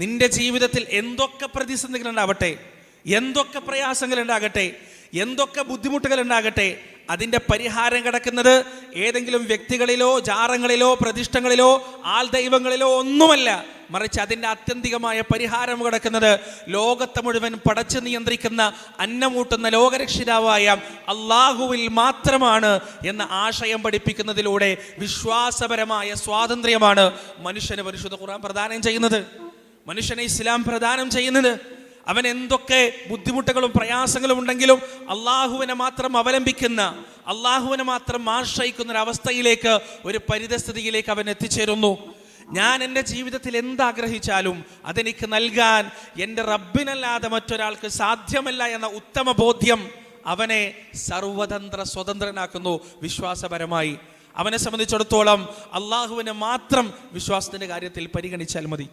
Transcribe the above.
നിന്റെ ജീവിതത്തിൽ എന്തൊക്കെ പ്രതിസന്ധികൾ ഉണ്ടാവട്ടെ, എന്തൊക്കെ പ്രയാസങ്ങൾ ഉണ്ടാകട്ടെ, എന്തൊക്കെ ബുദ്ധിമുട്ടുകൾ ഉണ്ടാകട്ടെ, അതിൻ്റെ പരിഹാരം കിടക്കുന്നത് ഏതെങ്കിലും വ്യക്തികളിലോ ജാറങ്ങളിലോ പ്രതിഷ്ഠകളിലോ ആൾ ദൈവങ്ങളിലോ ഒന്നുമല്ല. മറിച്ച് അതിൻ്റെ ആത്യന്തികമായ പരിഹാരം കിടക്കുന്നത് ലോകത്തെ മുഴുവൻ പടച്ചു നിയന്ത്രിക്കുന്ന അന്നമൂട്ടുന്ന ലോകരക്ഷിതാവായ അള്ളാഹുവിൽ മാത്രമാണ് എന്ന ആശയം പഠിപ്പിക്കുന്നതിലൂടെ വിശ്വാസപരമായ സ്വാതന്ത്ര്യമാണ് മനുഷ്യന് പരിശുദ്ധ ഖുർആൻ പ്രദാനം ചെയ്യുന്നത്, മനുഷ്യനെ ഇസ്ലാം പ്രദാനം ചെയ്യുന്നത്. അവൻ എന്തൊക്കെ ബുദ്ധിമുട്ടുകളും പ്രയാസങ്ങളും ഉണ്ടെങ്കിലും അള്ളാഹുവിനെ മാത്രം അവലംബിക്കുന്ന, അള്ളാഹുവിനെ മാത്രം ആശ്രയിക്കുന്ന ഒരു അവസ്ഥയിലേക്ക്, ഒരു പരിതസ്ഥിതിയിലേക്ക് അവൻ എത്തിച്ചേരുന്നു. ഞാൻ എൻ്റെ ജീവിതത്തിൽ എന്താഗ്രഹിച്ചാലും അതെനിക്ക് നൽകാൻ എൻ്റെ റബ്ബിനല്ലാതെ മറ്റൊരാൾക്ക് സാധ്യമല്ല എന്ന ഉത്തമ ബോധ്യം അവനെ സർവതന്ത്ര സ്വതന്ത്രനാക്കുന്നു വിശ്വാസപരമായി. അവനെ സംബന്ധിച്ചിടത്തോളം അള്ളാഹുവിനെ മാത്രം വിശ്വാസത്തിൻ്റെ കാര്യത്തിൽ പരിഗണിച്ചാൽ മതി.